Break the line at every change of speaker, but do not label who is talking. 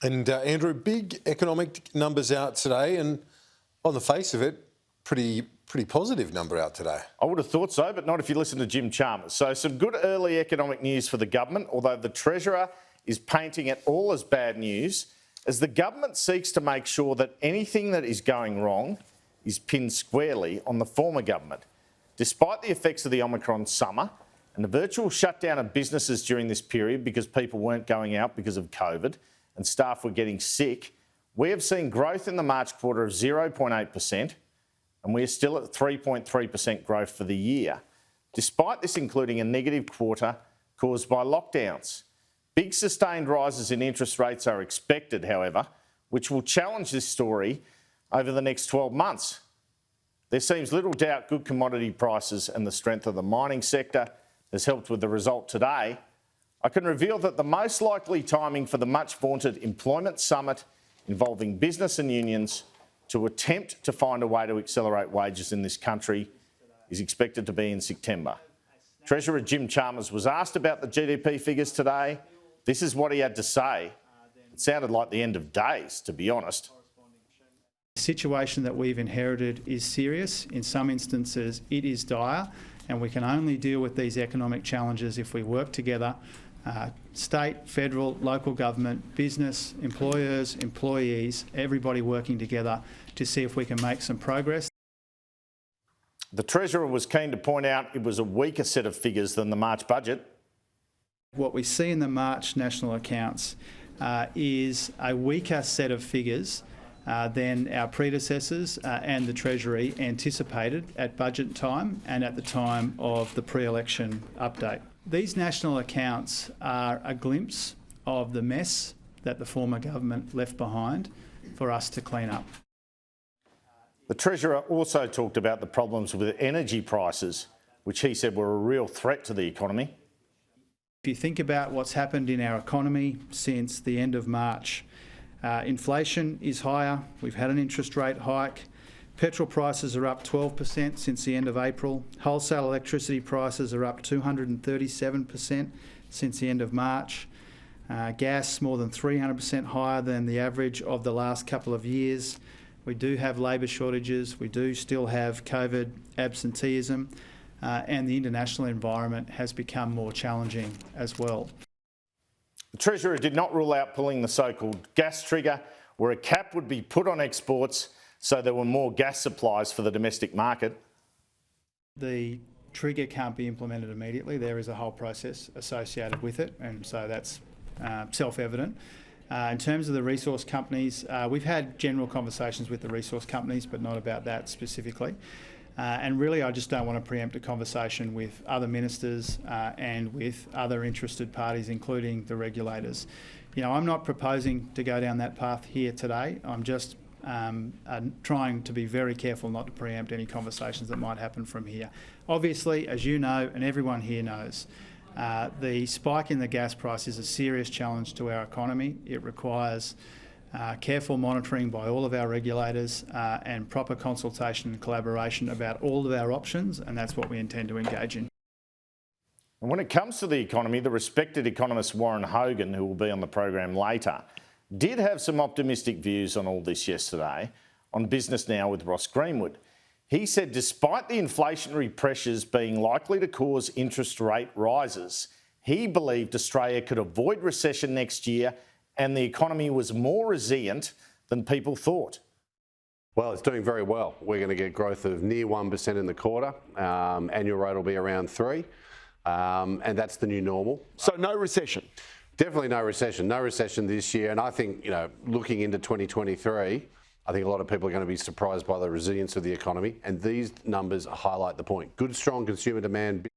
And Andrew, big economic numbers out today, and on the face of it, pretty positive number out today.
I would have thought so, but not if you listen to Jim Chalmers. So some good early economic news for the government, although the Treasurer is painting it all as bad news, as the government seeks to make sure that anything that is going wrong is pinned squarely on the former government. Despite the effects of the Omicron summer and the virtual shutdown of businesses during this period because people weren't going out because of COVID and staff were getting sick, we have seen growth in the March quarter of 0.8%, and we are still at 3.3% growth for the year, despite this including a negative quarter caused by lockdowns. Big sustained rises in interest rates are expected, however, which will challenge this story over the next 12 months. There seems little doubt good commodity prices and the strength of the mining sector has helped with the result today. I can reveal that the most likely timing for the much-vaunted Employment Summit involving business and unions to attempt to find a way to accelerate wages in this country is expected to be in September. Treasurer Jim Chalmers was asked about the GDP figures today. This is what he had to say. It sounded like the end of days, to be honest.
The situation that we've inherited is serious. In some instances, it is dire, and we can only deal with these economic challenges if we work together, state, federal, local government, business, employers, employees, everybody working together to see if we can make some progress.
The Treasurer was keen to point out it was a weaker set of figures than the March budget.
What we see in the March national accounts is a weaker set of figures than our predecessors and the Treasury anticipated at budget time and at the time of the pre-election update. These national accounts are a glimpse of the mess that the former government left behind for us to clean up.
The Treasurer also talked about the problems with energy prices, which he said were a real threat to the economy.
If you think about what's happened in our economy since the end of March, inflation is higher, we've had an interest rate hike, petrol prices are up 12% since the end of April, wholesale electricity prices are up 237% since the end of March, gas more than 300% higher than the average of the last couple of years. We do have labour shortages, we do still have COVID absenteeism, and the international environment has become more challenging as well.
The Treasurer did not rule out pulling the so-called gas trigger, where a cap would be put on exports so there were more gas supplies for the domestic market.
The trigger can't be implemented immediately. There is a whole process associated with it, and so that's self-evident. In terms of the resource companies, we've had general conversations with the resource companies, but not about that specifically. And really, I just don't want to preempt a conversation with other ministers and with other interested parties, including the regulators. You know, I'm not proposing to go down that path here today. I'm just trying to be very careful not to preempt any conversations that might happen from here. Obviously, as you know, and everyone here knows, the spike in the gas price is a serious challenge to our economy. It requires careful monitoring by all of our regulators and proper consultation and collaboration about all of our options, and that's what we intend to engage in.
And when it comes to the economy, the respected economist Warren Hogan, who will be on the program later, did have some optimistic views on all this yesterday on Business Now with Ross Greenwood. He said despite the inflationary pressures being likely to cause interest rate rises, he believed Australia could avoid recession next year and the economy was more resilient than people thought.
Well, it's doing very well. We're going to get growth of near 1% in the quarter. Annual rate will be around 3%, and that's the new normal.
So no recession?
Definitely no recession. No recession this year. And I think, you know, looking into 2023, I think a lot of people are going to be surprised by the resilience of the economy. And these numbers highlight the point. Good, strong consumer demand.